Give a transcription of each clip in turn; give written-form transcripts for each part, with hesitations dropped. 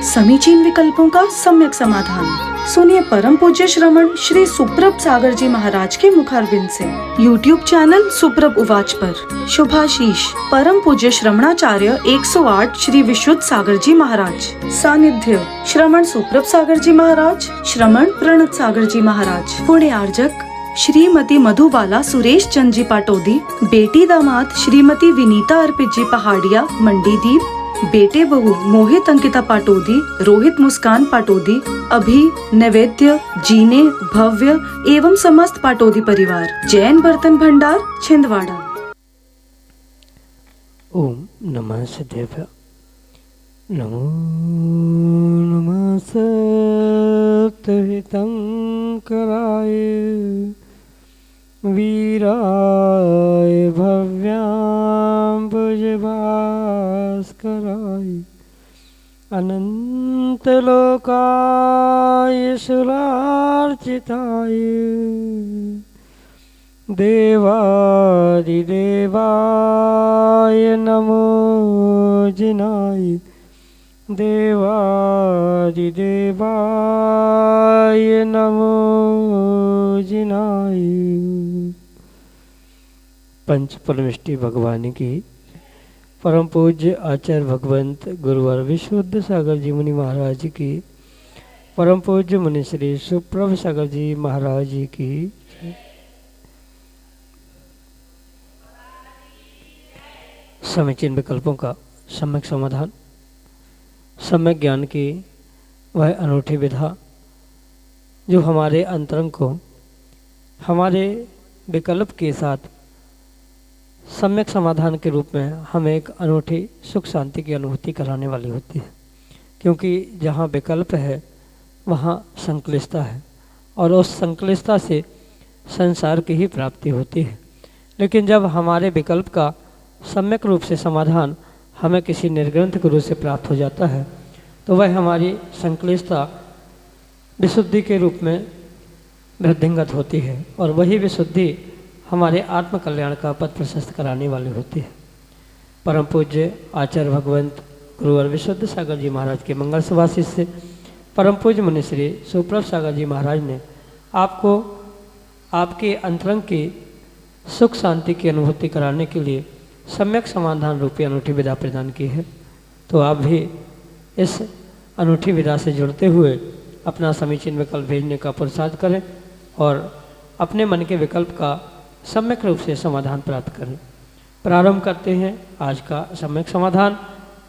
समीचीन विकल्पों का सम्यक समाधान। सुनिए परम पूज्य श्रमण श्री सुप्रभ सागर जी महाराज के मुखारबिंद से YouTube चैनल सुप्रभ उवाच पर शुभाशीष परम पूज्य श्रमणाचार्य 108 श्री विशुद्ध सागर जी महाराज। सानिध्य श्रमण सुप्रभ सागर जी महाराज, श्रमण प्रणत सागर जी महाराज। पुण्य आर्जक श्रीमती मधुबाला सुरेश चंद जी पाटोदी, बेटी दामाद श्रीमती विनीता अर्पित जी पहाड़िया मंडीदीप, बेटे बहू मोहित अंकिता पाटोदी, रोहित मुस्कान पाटोदी, अभी नैवेद्य जीने भव्य एवं समस्त पाटोदी परिवार। जैन बर्तन भंडार छिंदवाड़ा। ओम नमः सिद्धेभ्य। नमो नमः सत्यहितं कराय वीराय भव्यां भुजभास्कराय अनन्तलोकाय सुरार्चिताय देवादिदेवाय नमो जिनाय देवादिदेवाय नमो जिनाय। पंच परमिष्टि भगवान की परम पूज्य आचार्य भगवंत गुरुवर विशुद्ध सागर जी मुनि महाराज की, परम पूज्य मुनि श्री सुप्रभ सागर जी महाराज की, समीचीन विकल्पों का सम्यक समाधान, सम्यक ज्ञान की वह अनूठी विधा जो हमारे अंतरंग को हमारे विकल्प के साथ सम्यक समाधान के रूप में हमें एक अनूठी सुख शांति की अनुभूति कराने वाली होती है। क्योंकि जहाँ विकल्प है वहाँ संक्लिष्टता है और उस संक्लिष्टता से संसार की ही प्राप्ति होती है। लेकिन जब हमारे विकल्प का सम्यक रूप से समाधान हमें किसी निर्ग्रंथ गुरु से प्राप्त हो जाता है तो वह हमारी संक्लिष्टता विशुद्धि के रूप में वृद्धिंगत होती है और वही विशुद्धि हमारे आत्म कल्याण का पथ प्रशस्त कराने वाली होती है। परम पूज्य आचार्य भगवंत गुरुवर विशुद्ध सागर जी महाराज के मंगल सुभाषित से परम पूज्य मुनि श्री सुप्रभ सागर जी महाराज ने आपको आपके अंतरंग की सुख शांति की अनुभूति कराने के लिए सम्यक समाधान रूपी अनूठी विधा प्रदान की है। तो आप भी इस अनूठी विधा से जुड़ते हुए अपना समीचीन विकल्प भेजने का पुरुषार्थ करें और अपने मन के विकल्प का सम्यक रूप से समाधान प्राप्त करें। प्रारंभ करते हैं आज का सम्यक समाधान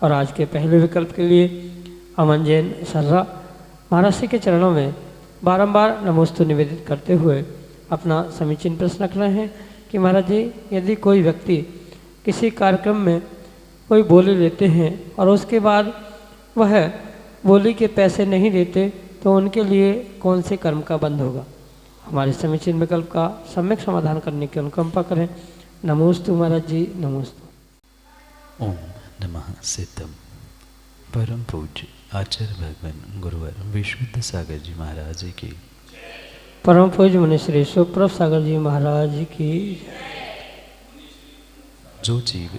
और आज के पहले विकल्प के लिए अमन जैन सर्रा महाराज के चरणों में बारंबार नमोस्तु निवेदित करते हुए अपना समीचीन प्रश्न रख रहे हैं कि महाराज जी, यदि कोई व्यक्ति किसी कार्यक्रम में कोई बोली लेते हैं और उसके बाद वह बोली के पैसे नहीं देते तो उनके लिए कौन से कर्म का बंध होगा? हमारे समीचीन विकल्प का सम्यक समाधान करने की अनुकंपा करें। नमोस्तु महाराज जी, नमोस्तु। ओम नमः सिद्धम। परम पूज्य आचार्य भगवान गुरुवर विशुद्ध सागर जी महाराज की, परम पूज्य मुनि श्री सुप्रभ सागर जी महाराज की। जो जीव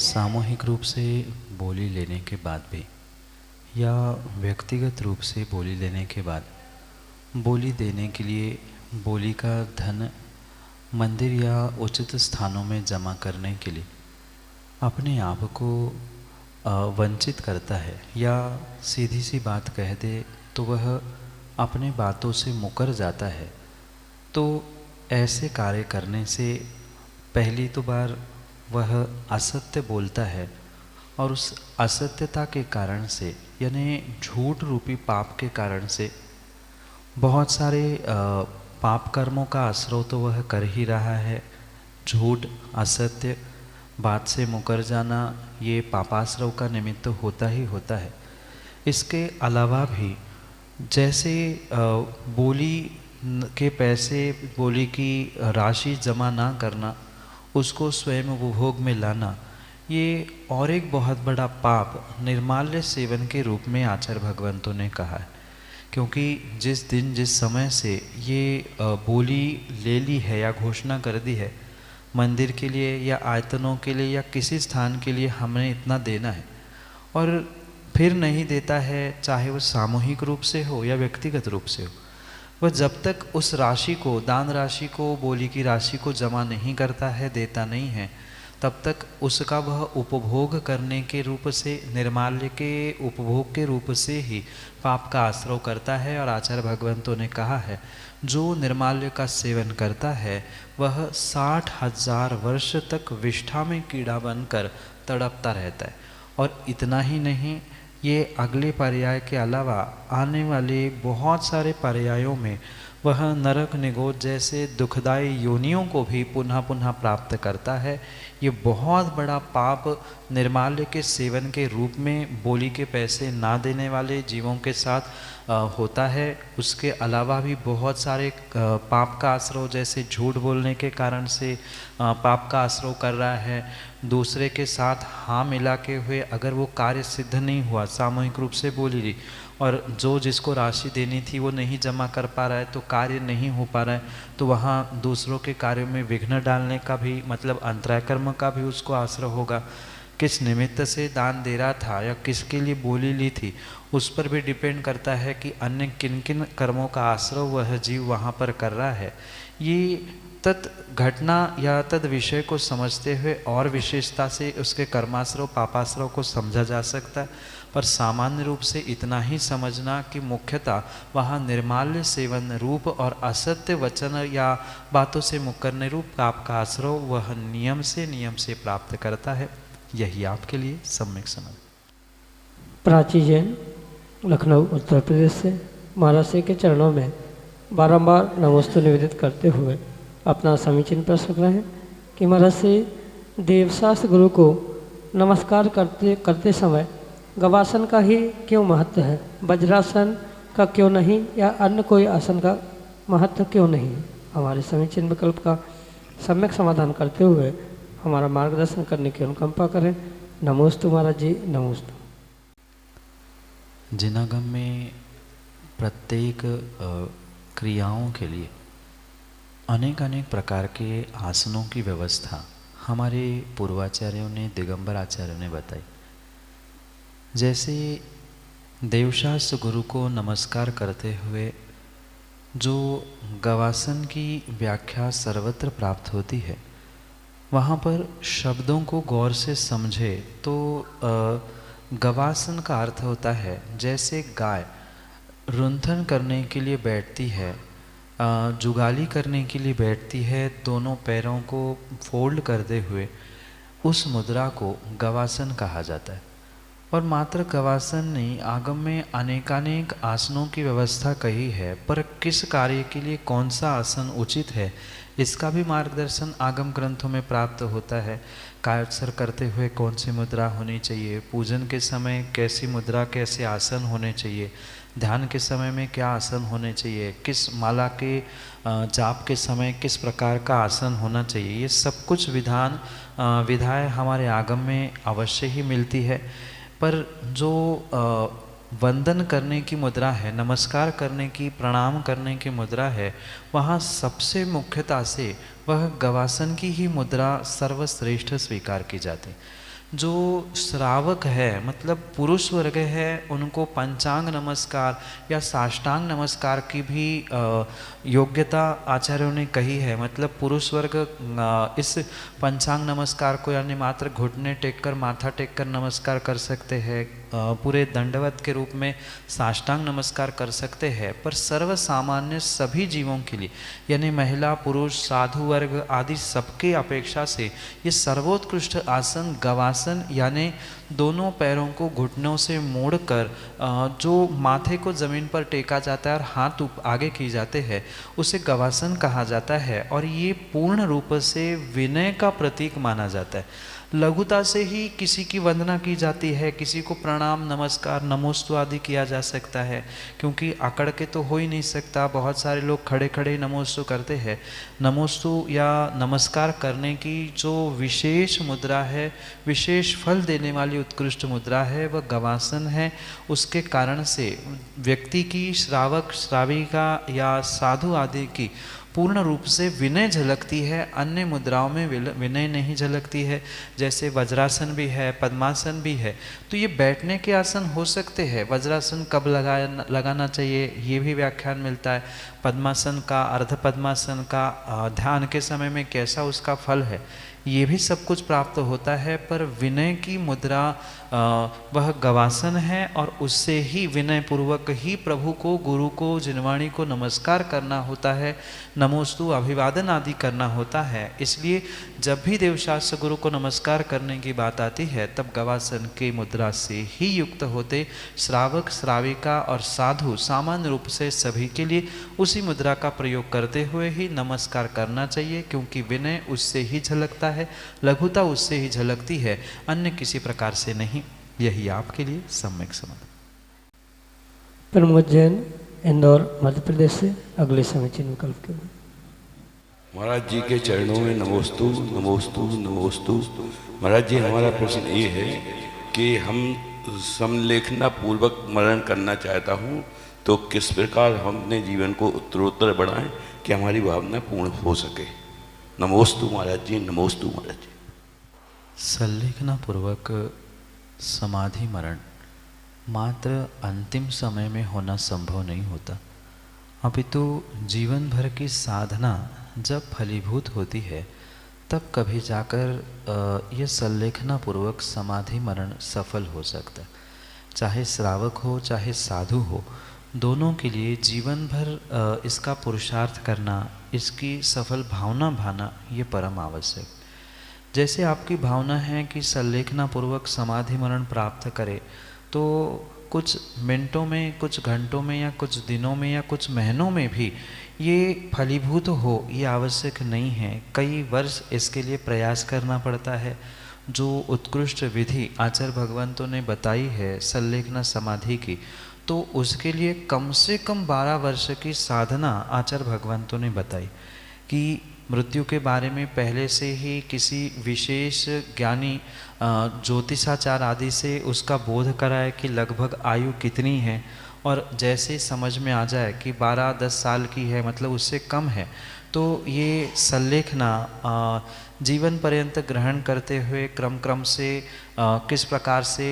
सामूहिक रूप से बोली लेने के बाद भी या व्यक्तिगत रूप से बोली लेने के बाद बोली देने के लिए बोली का धन मंदिर या उचित स्थानों में जमा करने के लिए अपने आप को वंचित करता है या सीधी सी बात कह दे तो वह अपने बातों से मुकर जाता है, तो ऐसे कार्य करने से पहली तो बार वह असत्य बोलता है और उस असत्यता के कारण से यानी झूठ रूपी पाप के कारण से बहुत सारे पाप कर्मों का आश्रय तो वह कर ही रहा है। झूठ, असत्य बात से मुकर जाना ये पापाश्रव का निमित्त होता ही होता है। इसके अलावा भी जैसे बोली के पैसे, बोली की राशि जमा ना करना, उसको स्वयं उपभोग में लाना, ये और एक बहुत बड़ा पाप निर्माल्य सेवन के रूप में आचार्य भगवंतों ने कहा है। क्योंकि जिस दिन जिस समय से ये बोली ले ली है या घोषणा कर दी है, मंदिर के लिए या आयतनों के लिए या किसी स्थान के लिए हमने इतना देना है, और फिर नहीं देता है, चाहे वो सामूहिक रूप से हो या व्यक्तिगत रूप से हो, वह जब तक उस राशि को, दान राशि को, बोली की राशि को जमा नहीं करता है, देता नहीं है, तब तक उसका वह उपभोग करने के रूप से, निर्माल्य के उपभोग के रूप से ही पाप का आश्रय करता है। और आचार्य भगवंतों ने कहा है, जो निर्माल्य का सेवन करता है वह 60,000 वर्ष तक विष्ठा में कीड़ा बनकर तड़पता रहता है। और इतना ही नहीं, ये अगले पर्याय के अलावा आने वाले बहुत सारे पर्यायों में वह नरक, निगोद जैसे दुखदायी योनियों को भी पुनः पुनः प्राप्त करता है। ये बहुत बड़ा पाप निर्माल्य के सेवन के रूप में बोली के पैसे ना देने वाले जीवों के साथ होता है। उसके अलावा भी बहुत सारे पाप का आश्रय, जैसे झूठ बोलने के कारण से पाप का आश्रय कर रहा है, दूसरे के साथ हाँ मिला के हुए अगर वो कार्य सिद्ध नहीं हुआ, सामूहिक रूप से बोली ली, और जो जिसको राशि देनी थी वो नहीं जमा कर पा रहा है, तो कार्य नहीं हो पा रहा है, तो वहाँ दूसरों के कार्यों में विघ्न डालने का भी, मतलब अंतराय कर्म का भी उसको आश्रय होगा। किस निमित्त से दान दे रहा था या किसके लिए बोली ली थी, उस पर भी डिपेंड करता है कि अन्य किन किन कर्मों का आश्रय वह जीव वहाँ पर कर रहा है। ये तत् घटना या तद विषय को समझते हुए और विशेषता से उसके कर्माश्रय, पापाश्रय को समझा जा सकता है, पर सामान्य रूप से इतना ही समझना कि मुख्यतः वहाँ निर्माल्य सेवन रूप और असत्य वचन या बातों से मुकरने रूप पाप का आश्रय वह नियम से प्राप्त करता है। यही आपके लिए सम्यक समझ। प्राची जैन, लखनऊ उत्तर प्रदेश से, महाराज श्री के चरणों में बारंबार नमोस्तु निवेदित करते हुए अपना समीचीन प्रश्न रहे कि महाराज श्री देवशास्त्र गुरु को नमस्कार करते समय गवासन का ही क्यों महत्व है, वज्रासन का क्यों नहीं, या अन्य कोई आसन का महत्व क्यों नहीं? हमारे समीचीन विकल्प का सम्यक समाधान करते हुए हमारा मार्गदर्शन करने की अनुकंपा करें। नमोस्तु महाराज जी, नमोस्तु। जिनागम में प्रत्येक क्रियाओं के लिए अनेक प्रकार के आसनों की व्यवस्था हमारे पूर्वाचार्यों ने, दिगंबर आचार्यों ने बताई। जैसे देवशास्त्र गुरु को नमस्कार करते हुए जो गवासन की व्याख्या सर्वत्र प्राप्त होती है, वहाँ पर शब्दों को गौर से समझे तो गवासन का अर्थ होता है, जैसे गाय रुंथन करने के लिए बैठती है, जुगाली करने के लिए बैठती है, दोनों पैरों को फोल्ड करते हुए, उस मुद्रा को गवासन कहा जाता है। और मात्र गवासन नहीं, आगम में अनेकानेक आसनों की व्यवस्था कही है, पर किस कार्य के लिए कौन सा आसन उचित है इसका भी मार्गदर्शन आगम ग्रंथों में प्राप्त होता है। कायोत्सर्ग करते हुए कौन सी मुद्रा होनी चाहिए, पूजन के समय कैसी मुद्रा, कैसे आसन होने चाहिए, ध्यान के समय में क्या आसन होने चाहिए, किस माला के जाप के समय किस प्रकार का आसन होना चाहिए, ये सब कुछ विधाएं हमारे आगम में अवश्य ही मिलती है। पर जो वंदन करने की मुद्रा है, नमस्कार करने की, प्रणाम करने की मुद्रा है, वहाँ सबसे मुख्यता से वह गवासन की ही मुद्रा सर्वश्रेष्ठ स्वीकार की जाती है। जो श्रावक है, मतलब पुरुष वर्ग है, उनको पंचांग नमस्कार या साष्टांग नमस्कार की भी योग्यता आचार्यों ने कही है। मतलब पुरुष वर्ग इस पंचांग नमस्कार को यानी मात्र घुटने टेक कर, माथा टेक कर नमस्कार कर सकते हैं, पूरे दंडवत के रूप में साष्टांग नमस्कार कर सकते हैं। पर सर्वसामान्य सभी जीवों के लिए यानी महिला, पुरुष, साधु वर्ग आदि सबके अपेक्षा से ये सर्वोत्कृष्ट आसन गवासन यानी दोनों पैरों को घुटनों से मोड़कर जो माथे को ज़मीन पर टेका जाता है और हाथ आगे किए जाते हैं, उसे गवासन कहा जाता है। और ये पूर्ण रूप से विनय का प्रतीक माना जाता है। लघुता से ही किसी की वंदना की जाती है, किसी को प्रणाम, नमस्कार, नमोस्तु आदि किया जा सकता है, क्योंकि अकड़ के तो हो ही नहीं सकता। बहुत सारे लोग खड़े खड़े नमोस्तु करते हैं। नमोस्तु या नमस्कार करने की जो विशेष मुद्रा है, विशेष फल देने वाली उत्कृष्ट मुद्रा है, वह गवासन है। उसके कारण से व्यक्ति की, श्रावक श्राविका या साधु आदि की पूर्ण रूप से विनय झलकती है, अन्य मुद्राओं में विनय नहीं झलकती है। जैसे वज्रासन भी है, पद्मासन भी है, तो ये बैठने के आसन हो सकते हैं। वज्रासन कब लगाना चाहिए ये भी व्याख्यान मिलता है। पद्मासन का, अर्ध पद्मासन का ध्यान के समय में कैसा उसका फल है, ये भी सब कुछ प्राप्त होता है। पर विनय की मुद्रा वह गवासन है, और उससे ही विनय पूर्वक ही प्रभु को, गुरु को, जिनवाणी को नमस्कार करना होता है, नमोस्तु अभिवादन आदि करना होता है। इसलिए जब भी देवशास्त्र गुरु को नमस्कार करने की बात आती है, तब गवासन की मुद्रा से ही युक्त होते श्रावक, श्राविका और साधु सामान्य रूप से सभी के लिए उसी मुद्रा का प्रयोग करते हुए ही नमस्कार करना चाहिए, क्योंकि विनय उससे ही झलकता है, लघुता उससे ही झलकती है, अन्य किसी प्रकार से नहीं। यही आपके लिए सम्यक समाधान। प्रमोद जैन, इंदौर, मध्य प्रदेश से अगले समीचीन विकल्प के लिए। महाराज जी के चरणों में नमोस्तु नमोस्तु नमोस्तु। महाराज जी, हमारा प्रश्न ये है कि हम समलेखना पूर्वक मरण करना चाहता हूँ, तो किस प्रकार हम अपने जीवन को उत्तरोत्तर बढ़ाएं कि हमारी भावना पूर्ण हो सके। नमोस्तु महाराज जी, नमोस्तु महाराज जी। संलेखना पूर्वक समाधि मरण मात्र अंतिम समय में होना संभव नहीं होता, अपितु जीवन भर की साधना जब फलीभूत होती है, तब कभी जाकर यह संलेखना पूर्वक समाधि मरण सफल हो सकता है। चाहे श्रावक हो, चाहे साधु हो, दोनों के लिए जीवन भर इसका पुरुषार्थ करना, इसकी सफल भावना भाना, ये परम आवश्यक। जैसे आपकी भावना है कि संलेखना पूर्वक समाधि मरण प्राप्त करे, तो कुछ मिनटों में, कुछ घंटों में, या कुछ दिनों में, या कुछ महीनों में भी ये फलीभूत हो, ये आवश्यक नहीं है। कई वर्ष इसके लिए प्रयास करना पड़ता है। जो उत्कृष्ट विधि आचार्य भगवंतों ने बताई है संलेखना समाधि की, तो उसके लिए कम से कम 12 वर्ष की साधना आचार्य भगवंतों ने बताई कि मृत्यु के बारे में पहले से ही किसी विशेष ज्ञानी ज्योतिषाचार आदि से उसका बोध कराए कि लगभग आयु कितनी है, और जैसे समझ में आ जाए कि 12-10 साल की है, मतलब उससे कम है, तो ये संलेखना जीवन पर्यंत ग्रहण करते हुए क्रम से किस प्रकार से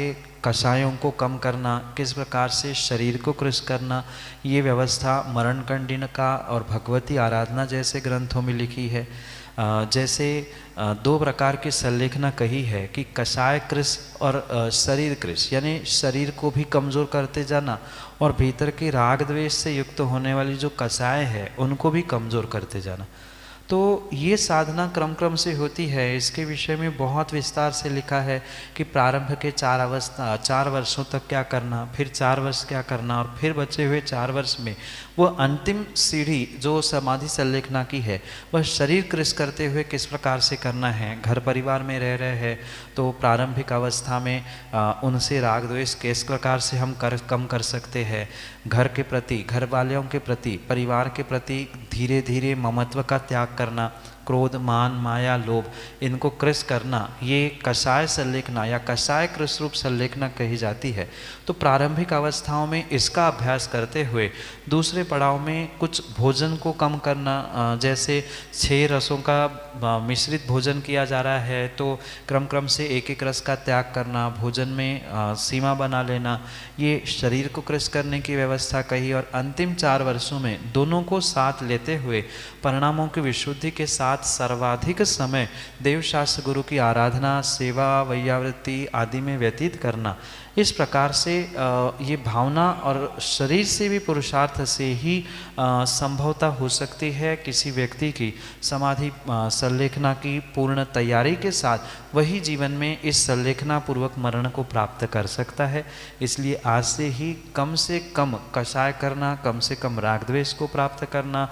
कषायों को कम करना, किस प्रकार से शरीर को कृश करना, ये व्यवस्था मरणकंडिन का और भगवती आराधना जैसे ग्रंथों में लिखी है। जैसे 2 प्रकार की संलेखना कही है कि कषाय कृश और शरीर कृश, यानी शरीर को भी कमज़ोर करते जाना, और भीतर के राग द्वेष से युक्त होने वाली जो कषाय है उनको भी कमज़ोर करते जाना। तो ये साधना क्रम से होती है। इसके विषय में बहुत विस्तार से लिखा है कि प्रारंभ के 4 वर्षों तक क्या करना, फिर 4 वर्ष क्या करना, और फिर बचे हुए 4 वर्ष में वो अंतिम सीढ़ी जो समाधि संलेखना की है, वह शरीर कृश करते हुए किस प्रकार से करना है। घर परिवार में रह रहे हैं तो प्रारंभिक अवस्था में उनसे राग द्वेष किस प्रकार से हम कम कर सकते हैं। घर के प्रति, घर वालों के प्रति, परिवार के प्रति धीरे धीरे ममत्व का त्याग करना, क्रोध, मान, माया, लोभ, इनको कृश करना, ये कषाय संलेखना या कषाय कृश रूप संलेखना कही जाती है। तो प्रारंभिक अवस्थाओं में इसका अभ्यास करते हुए दूसरे पड़ाव में कुछ भोजन को कम करना, जैसे 6 रसों का मिश्रित भोजन किया जा रहा है, तो क्रम से एक रस का त्याग करना, भोजन में सीमा बना लेना, ये शरीर को कृश करने की व्यवस्था कही। और अंतिम 4 वर्षों में दोनों को साथ लेते हुए परिणामों की विशुद्धि के साथ सर्वाधिक समय देवशास्त्र गुरु की आराधना, सेवा, वैयावृत्ति आदि में व्यतीत करना। इस प्रकार से ये भावना और शरीर से भी पुरुषार्थ से ही संभवता हो सकती है किसी व्यक्ति की समाधि संलेखना की पूर्ण तैयारी के साथ वही जीवन में इस संलेखना पूर्वक मरण को प्राप्त कर सकता है। इसलिए आज से कम कषाय करना, कम से कम राग द्वेष को प्राप्त करना,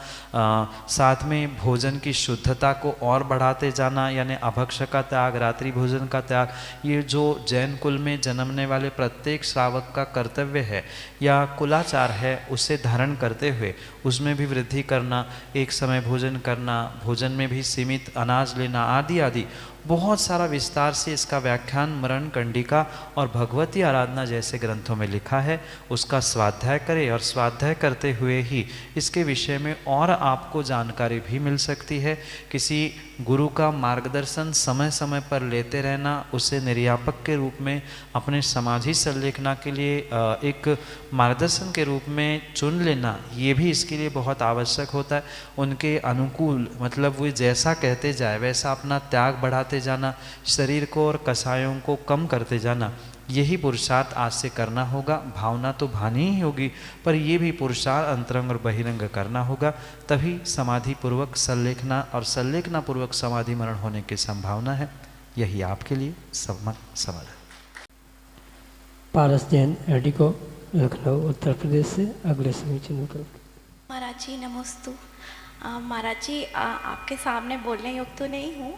साथ में भोजन की शुद्धता को और बढ़ाते जाना, यानी अभक्ष का त्याग, रात्रि भोजन का त्याग, ये जो जैन कुल में जन्मने वाले प्रत्येक श्रावक का कर्तव्य है या कुलाचार है, उसे धारण करते हुए उसमें भी वृद्धि करना, एक समय भोजन करना, भोजन में भी सीमित अनाज लेना, आदि आदि बहुत सारा विस्तार से इसका व्याख्यान मरण कंडिका और भगवती आराधना जैसे ग्रंथों में लिखा है। उसका स्वाध्याय करें और स्वाध्याय करते हुए ही इसके विषय में और आपको जानकारी भी मिल सकती है। किसी गुरु का मार्गदर्शन समय समय पर लेते रहना, उसे निर्यापक के रूप में अपने समाधि संलेखना के लिए एक मार्गदर्शन के रूप में चुन लेना, ये भी इसके लिए बहुत आवश्यक होता है। उनके अनुकूल मतलब वो जैसा कहते जाए वैसा अपना त्याग बढ़ाते जाना, शरीर को और कसायों को कम करते जाना, यही पुरुषार्थ आज से करना होगा। भावना तो भानी ही होगी, पर ये भी पुरुषार्थ अंतरंग और बहिरंग करना होगा, तभी समाधि पूर्वक संलेखना और संलेखना पूर्वक समाधि मरण होने की संभावना है। यही आपके लिए समाधान। पारस जैन एडिको, लखनऊ उत्तर प्रदेश से अगले समीचीन विकल्प। महाराज जी नमस्तु। महाराज जी आपके सामने बोलने योग्य तो नहीं हूँ,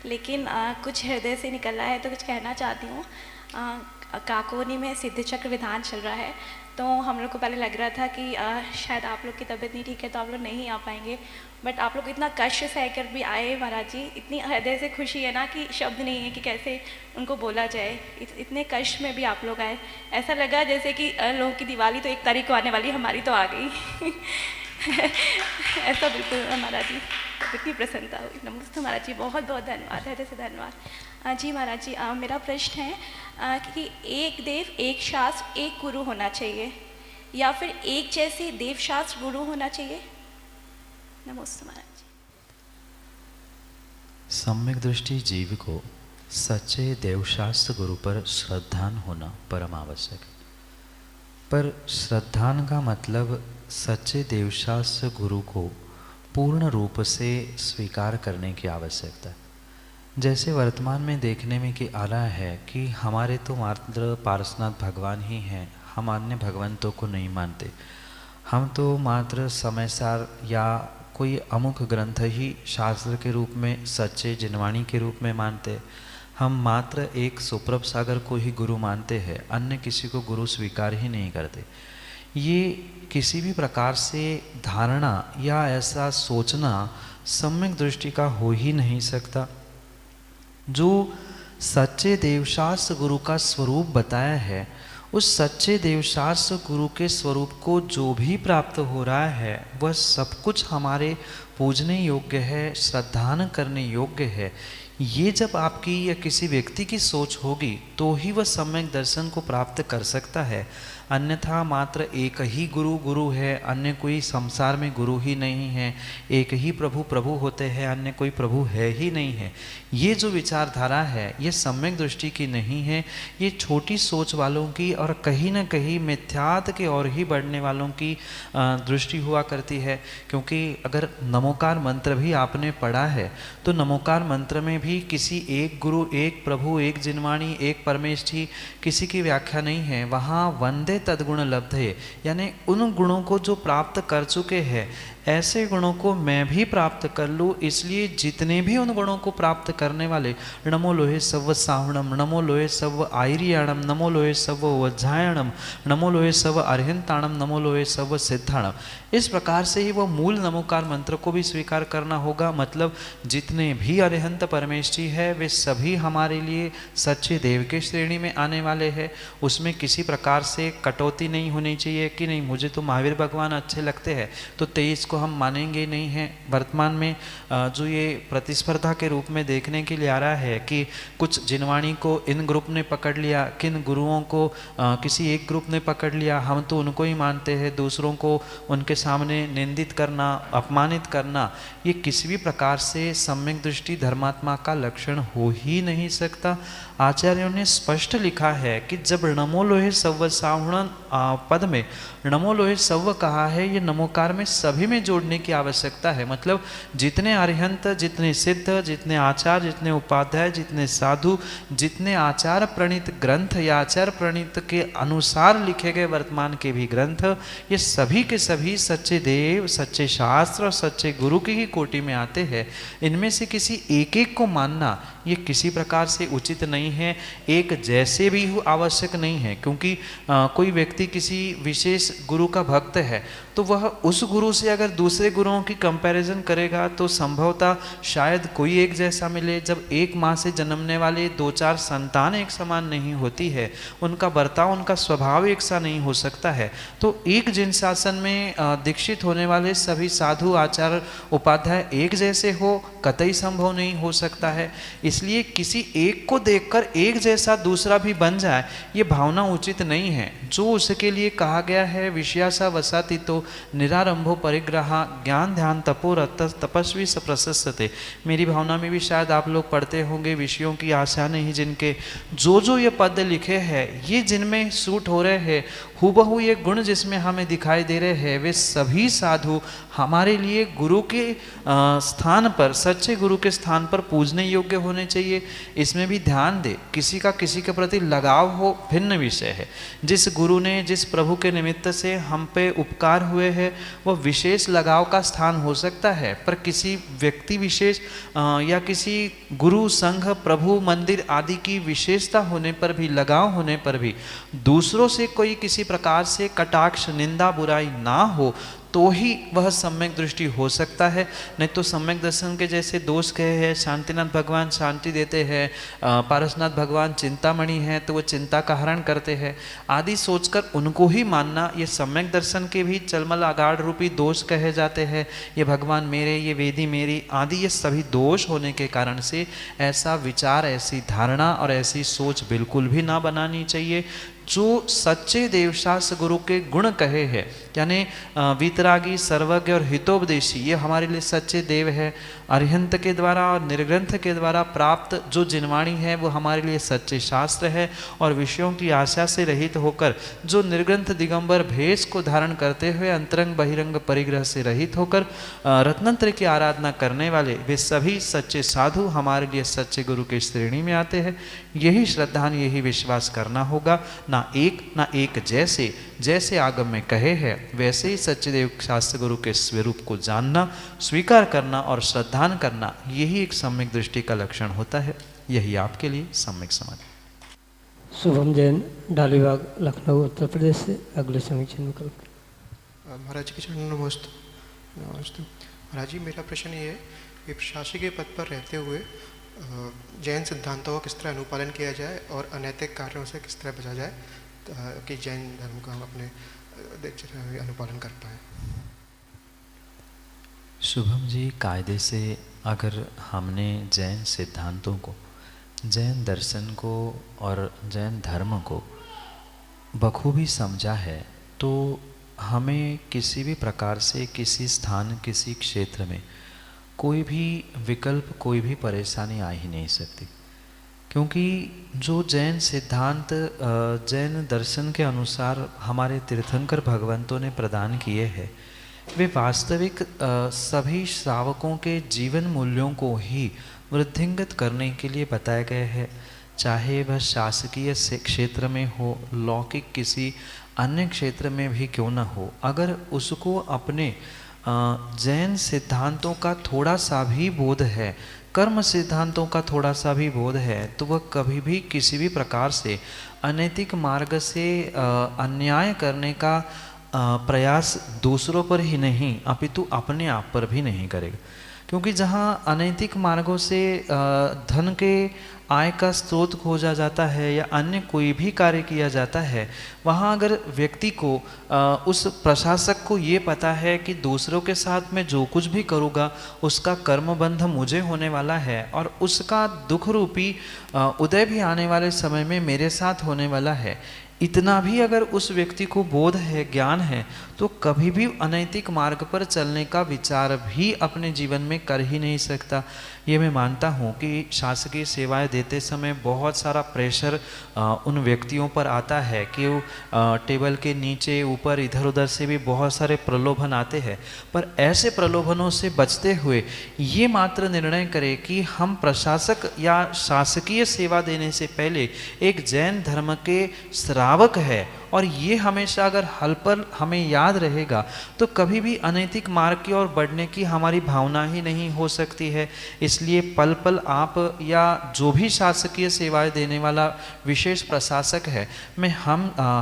लेकिन कुछ हृदय से निकला है तो कुछ कहना चाहती हूँ। काकोनी में सिद्ध चक्र विधान चल रहा है, तो हम लोग को पहले लग रहा था कि शायद आप लोग की तबीयत नहीं ठीक है तो आप लोग नहीं आ पाएंगे, बट आप लोग इतना कष्ट सहकर भी आए महाराज जी। इतनी हृदय से खुशी है ना कि शब्द नहीं है कि कैसे उनको बोला जाए। इतने कष्ट में भी आप लोग आए, ऐसा लगा जैसे कि लोगों की दिवाली तो 1 तारीख को आने वाली, हमारी तो आ गई। ऐसा बिल्कुल महाराज जी, इतनी प्रसन्नता हुई। नमस्ते महाराज जी, बहुत बहुत धन्यवाद, हृदय से धन्यवाद। जी महाराज जी, मेरा प्रश्न है कि एक देव एक शास्त्र एक गुरु होना चाहिए या फिर एक जैसे देव शास्त्र गुरु होना चाहिए? नमस्ते महाराज जी। सम्यक दृष्टि जीव को सच्चे देवशास्त्र गुरु पर श्रद्धान होना परम आवश्यक है। पर श्रद्धान का मतलब सच्चे देवशास्त्र गुरु को पूर्ण रूप से स्वीकार करने की आवश्यकता है। जैसे वर्तमान में देखने में कि आ रहा है कि हमारे तो मात्र पारसनाथ भगवान ही हैं, हम अन्य भगवंतों को नहीं मानते। हम तो मात्र समयसार या कोई अमुक ग्रंथ ही शास्त्र के रूप में, सच्चे जिनवाणी के रूप में मानते। हम मात्र एक सुप्रभ सागर को ही गुरु मानते हैं, अन्य किसी को गुरु स्वीकार ही नहीं करते। ये किसी भी प्रकार से धारणा या ऐसा सोचना सम्यक दृष्टि का हो ही नहीं सकता। जो सच्चे देवशास्त्र गुरु का स्वरूप बताया है, उस सच्चे देवशास्त्र गुरु के स्वरूप को जो भी प्राप्त हो रहा है वह सब कुछ हमारे पूजने योग्य है, श्रद्धान करने योग्य है। ये जब आपकी या किसी व्यक्ति की सोच होगी तो ही वह सम्यक दर्शन को प्राप्त कर सकता है। अन्यथा मात्र एक ही गुरु है, अन्य कोई संसार में गुरु ही नहीं है। एक ही प्रभु होते हैं, अन्य कोई प्रभु है ही नहीं है। ये जो विचारधारा है ये सम्यक दृष्टि की नहीं है, ये छोटी सोच वालों की और कहीं ना कहीं मिथ्यात के और ही बढ़ने वालों की दृष्टि हुआ करती है। क्योंकि अगर नमोकार मंत्र भी आपने पढ़ा है तो नमोकार मंत्र में भी किसी एक गुरु, एक प्रभु, एक जिनवाणी, एक परमेष्ठी, किसी की व्याख्या नहीं है। वहाँ वंदे तद्गुण लब्धे, यानी उन गुणों को जो प्राप्त कर चुके हैं ऐसे गुणों को मैं भी प्राप्त कर लूँ। इसलिए जितने भी उन गुणों को प्राप्त करने वाले, नमो लोहे सव सावणम, नमो लोहे सव आयरियाणम, नमो लोहे सव वज्जायणम, नमो लोहे सव अर्हंताणम, नमो लोहे सव सिद्धाणम, इस प्रकार से ही वह मूल नमोकार मंत्र को भी स्वीकार करना होगा। मतलब जितने भी अरिहंत परमेष्ठी है वे सभी हमारे लिए सच्चे देव के श्रेणी में आने वाले हैं। उसमें किसी प्रकार से कटौती नहीं होनी चाहिए कि नहीं मुझे तो महावीर भगवान अच्छे लगते हैं तो 23 को हम मानेंगे नहीं हैं। वर्तमान में जो ये प्रतिस्पर्धा के रूप में देखने के लिए आ रहा है कि कुछ जिनवाणी को इन ग्रुप ने पकड़ लिया, किन गुरुओं को किसी एक ग्रुप ने पकड़ लिया, हम तो उनको ही मानते हैं, दूसरों को उनके सामने निंदित करना, अपमानित करना, ये किसी भी प्रकार से सम्यक दृष्टि धर्मात्मा का लक्षण हो ही नहीं सकता। आचार्यों ने स्पष्ट लिखा है कि जब नमो लोहे सव्व सावण पद में नमो लोहे सव्व कहा है, ये नमोकार में सभी में जोड़ने की आवश्यकता है। मतलब जितने अरिहंत, जितने सिद्ध, जितने आचार्य, जितने उपाध्याय, जितने साधु, जितने आचार प्रणीत ग्रंथ या आचार प्रणीत के अनुसार लिखे गए वर्तमान के भी ग्रंथ, ये सभी के सभी सच्चे देव, सच्चे शास्त्र और सच्चे गुरु की ही कोटि में आते हैं। इनमें से किसी एक एक को मानना ये किसी प्रकार से उचित नहीं है, एक जैसे भी हो आवश्यक नहीं है। क्योंकि कोई व्यक्ति किसी विशेष गुरु का भक्त है तो वह उस गुरु से अगर अगर दूसरे गुरुओं की कंपैरिजन करेगा तो संभवतः शायद कोई एक जैसा मिले। जब एक माँ से जन्मने वाले 2-4 संतान एक समान नहीं होती है, उनका बर्ताव, उनका स्वभाव एक सा नहीं हो सकता है, तो एक जिन शासन में दीक्षित होने वाले सभी साधु आचार्य उपाध्याय एक जैसे हो कतई संभव नहीं हो सकता है। इसलिए किसी एक को देखकर एक जैसा दूसरा भी बन जाए, ये भावना उचित नहीं है। जो उसके लिए कहा गया है, विषयासा वसाति तो निरारंभो परिग्रहा ज्ञान ध्यान तपो रत तपस्वी स प्रशस्यते। मेरी भावना में भी शायद आप लोग पढ़ते होंगे, विषयों की आशा नहीं जिनके, जो ये पद लिखे हैं, ये जिनमें सूट हो रहे हैं, हूबहू ये गुण जिसमें हमें दिखाई दे रहे हैं, वे सभी साधु हमारे लिए गुरु के स्थान पर, सच्चे गुरु के स्थान पर पूजने योग्य होने चाहिए। इसमें भी ध्यान दे, किसी का किसी के प्रति लगाव हो भिन्न विषय है। जिस गुरु ने, जिस प्रभु के निमित्त से हम पे उपकार हुए हैं, वह विशेष लगाव का स्थान हो सकता है, पर किसी व्यक्ति विशेष या किसी गुरु संघ प्रभु मंदिर आदि की विशेषता होने पर भी, लगाव होने पर भी दूसरों से कोई किसी प्रकार से कटाक्ष निंदा बुराई ना हो तो ही वह सम्यक दृष्टि हो सकता है। नहीं तो सम्यक दर्शन के जैसे दोष कहे हैं, शांतिनाथ भगवान शांति देते हैं, पारसनाथ भगवान चिंतामणि हैं तो वो चिंता का हरण करते हैं आदि सोचकर उनको ही मानना, ये सम्यक दर्शन के भी चलमल आगाढ़ रूपी दोष कहे जाते हैं। ये भगवान मेरे, ये वेदी मेरी आदि, ये सभी दोष होने के कारण से ऐसा विचार, ऐसी धारणा और ऐसी सोच बिल्कुल भी ना बनानी चाहिए। जो सच्चे देवशास्त्र गुरु के गुण कहे हैं, यानी वीतरागी, सर्वज्ञ और हितोपदेशी, ये हमारे लिए सच्चे देव है। अरिहंत के द्वारा और निर्ग्रंथ के द्वारा प्राप्त जो जिनवाणी है वो हमारे लिए सच्चे शास्त्र है। और विषयों की आशा से रहित होकर जो निर्ग्रंथ दिगंबर भेष को धारण करते हुए अंतरंग बहिरंग परिग्रह से रहित होकर रत्नंत्र की आराधना करने वाले, वे सभी सच्चे साधु हमारे लिए सच्चे गुरु की श्रेणी में आते हैं। यही श्रद्धा, यही विश्वास करना होगा। ना एक जैसे, जैसे आगम में कहे हैं वैसे ही सच्चिदेव शास्त्र गुरु के स्वरूप को जानना, स्वीकार करना और श्रद्धान करना, यही एक सम्यक दृष्टि का लक्षण होता है। यही आपके लिए सम्यक समाधि। शुभम जैन, डालीबाग, लखनऊ, उत्तर प्रदेश से अगले समीक्षण विकल्प। महाराज जी के चरण नमस्ते। महाराज जी, मेरा प्रश्न ये है कि प्रशासकीय पद पर रहते हुए जैन सिद्धांतों का किस तरह अनुपालन किया जाए और अनैतिक कार्यों से किस तरह बचा जाए कि जैन धर्म का हम अपने दिनचर्या में अनुपालन कर पाएँ। शुभम जी, कायदे से अगर हमने जैन सिद्धांतों को, जैन दर्शन को और जैन धर्म को बखूबी समझा है तो हमें किसी भी प्रकार से किसी स्थान, किसी क्षेत्र में कोई भी विकल्प, कोई भी परेशानी आ ही नहीं सकती। क्योंकि जो जैन सिद्धांत, जैन दर्शन के अनुसार हमारे तीर्थंकर भगवंतों ने प्रदान किए हैं, वे वास्तविक सभी श्रावकों के जीवन मूल्यों को ही वृद्धिंगत करने के लिए बताए गए हैं। चाहे वह शासकीय क्षेत्र में हो, लौकिक किसी अन्य क्षेत्र में भी क्यों न हो, अगर उसको अपने जैन सिद्धांतों का थोड़ा सा भी बोध है, कर्म सिद्धांतों का थोड़ा सा भी बोध है, तो वह कभी भी किसी भी प्रकार से अनैतिक मार्ग से अन्याय करने का प्रयास दूसरों पर ही नहीं अपितु अपने आप पर भी नहीं करेगा। क्योंकि जहाँ अनैतिक मार्गों से धन के आय का स्रोत खोजा जाता है या अन्य कोई भी कार्य किया जाता है, वहाँ अगर व्यक्ति को, उस प्रशासक को ये पता है कि दूसरों के साथ मैं जो कुछ भी करूँगा उसका कर्मबंध मुझे होने वाला है और उसका दुख रूपी उदय भी आने वाले समय में मेरे साथ होने वाला है, इतना भी अगर उस व्यक्ति को बोध है, ज्ञान है, तो कभी भी अनैतिक मार्ग पर चलने का विचार भी अपने जीवन में कर ही नहीं सकता। ये मैं मानता हूँ कि शासकीय सेवाएं देते समय बहुत सारा प्रेशर उन व्यक्तियों पर आता है कि वो टेबल के नीचे ऊपर इधर उधर से भी बहुत सारे प्रलोभन आते हैं, पर ऐसे प्रलोभनों से बचते हुए ये मात्र निर्णय करें कि हम प्रशासक या शासकीय सेवा देने से पहले एक जैन धर्म के श्रावक है और ये हमेशा अगर हल पर हमें याद रहेगा तो कभी भी अनैतिक मार्ग की ओर बढ़ने की हमारी भावना ही नहीं हो सकती है। इसलिए पल पल आप या जो भी शासकीय सेवाएं देने वाला विशेष प्रशासक है, मैं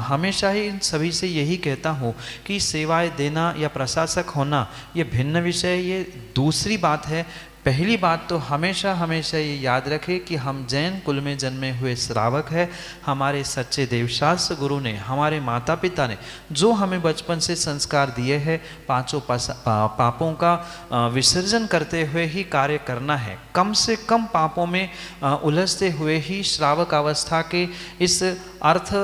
हमेशा ही इन सभी से यही कहता हूँ कि सेवाएं देना या प्रशासक होना ये भिन्न विषय, ये दूसरी बात है। पहली बात तो हमेशा हमेशा ये याद रखें कि हम जैन कुल में जन्मे हुए श्रावक हैं। हमारे सच्चे देवशास्त्र गुरु ने, हमारे माता पिता ने जो हमें बचपन से संस्कार दिए हैं, पांचों पापों का विसर्जन करते हुए ही कार्य करना है। कम से कम पापों में उलझते हुए ही श्रावक अवस्था के इस अर्थ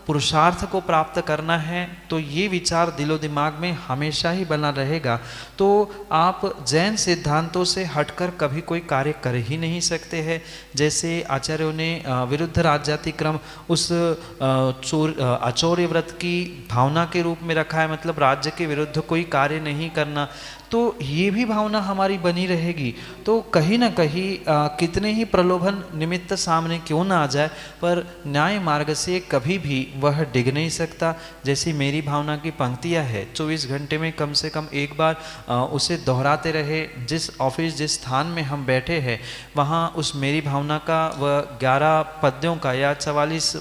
पुरुषार्थ को प्राप्त करना है। तो ये विचार दिलो दिमाग में हमेशा ही बना रहेगा। तो आप जैन सिद्धांतों से हटकर कभी कोई कार्य कर ही नहीं सकते हैं। जैसे आचार्यों ने विरुद्ध राज्यातिक्रम उस अचौर्य व्रत की भावना के रूप में रखा है, मतलब राज्य के विरुद्ध कोई कार्य नहीं करना। तो ये भी भावना हमारी बनी रहेगी तो कहीं ना कहीं कितने ही प्रलोभन निमित्त सामने क्यों ना आ जाए, पर न्याय मार्ग से कभी भी वह डिग नहीं सकता। जैसी मेरी भावना की पंक्तियाँ है, 24 घंटे में कम से कम एक बार उसे दोहराते रहे। जिस ऑफिस, जिस स्थान में हम बैठे हैं, वहाँ उस मेरी भावना का वह 11 पद्यों का या 44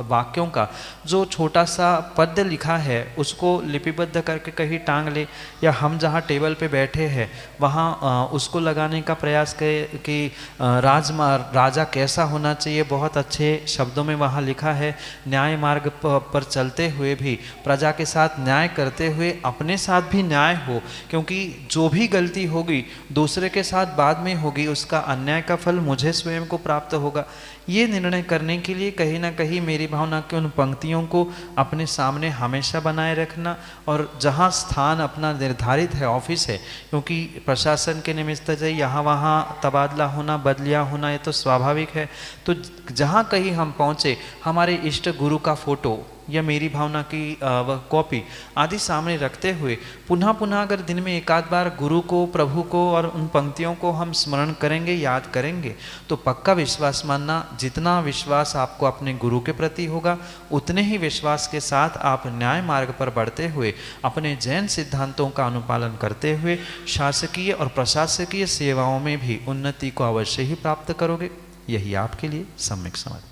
वाक्यों का जो छोटा सा पद्य लिखा है, उसको लिपिबद्ध करके कहीं टांग ले, या हम जहाँ टेबल पे बैठे हैं वहाँ उसको लगाने का प्रयास करें कि राजा कैसा होना चाहिए। बहुत अच्छे शब्दों में वहाँ लिखा है, न्याय मार्ग पर चलते हुए भी प्रजा के साथ न्याय करते हुए अपने साथ भी न्याय हो, क्योंकि जो भी गलती होगी दूसरे के साथ बाद में होगी, उसका अन्याय का फल मुझे स्वयं को प्राप्त होगा। ये निर्णय करने के लिए कहीं ना कहीं मेरी भावना की उन पंक्तियों को अपने सामने हमेशा बनाए रखना, और जहाँ स्थान अपना निर्धारित है, ऑफिस है, क्योंकि प्रशासन के निमित्त से यहाँ वहाँ तबादला होना, बदलियाँ होना, ये तो स्वाभाविक है। तो जहाँ कहीं हम पहुँचे, हमारे इष्ट गुरु का फोटो या मेरी भावना की वह कॉपी आदि सामने रखते हुए पुनः पुनः अगर दिन में एक आध बार गुरु को, प्रभु को और उन पंक्तियों को हम स्मरण करेंगे, याद करेंगे, तो पक्का विश्वास मानना, जितना विश्वास आपको अपने गुरु के प्रति होगा उतने ही विश्वास के साथ आप न्याय मार्ग पर बढ़ते हुए अपने जैन सिद्धांतों का अनुपालन करते हुए शासकीय और प्रशासकीय सेवाओं में भी उन्नति को अवश्य ही प्राप्त करोगे। यही आपके लिए सम्यक समाधान।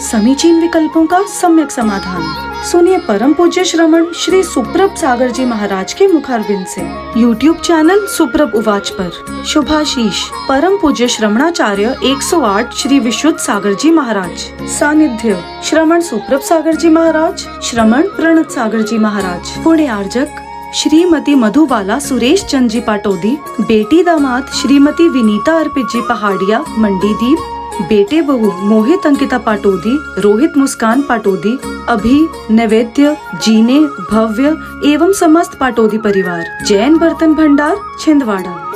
समीचीन विकल्पों का सम्यक समाधान सुनिए परम पूज्य श्रमण श्री सुप्रभ सागर जी महाराज के मुखारबिंद से। YouTube चैनल सुप्रभ उवाच पर शुभाशीष परम पूज्य श्रमणाचार्य 108 श्री विशुद्ध सागर जी महाराज। सानिध्य श्रमण सुप्रभ सागर जी महाराज, श्रमण प्रणत सागर जी महाराज। पुण्य आर्जक श्रीमती मधुबाला सुरेश चंद जी पाटोदी, बेटी दामाद श्रीमती विनीता अर्पित जी पहाड़िया मंडीदीप, बेटे बहू मोहित अंकिता पाटोदी, रोहित मुस्कान पाटोदी, अभी नैवेद्य जीने भव्य एवं समस्त पाटोदी परिवार, जैन बर्तन भंडार छिंदवाड़ा।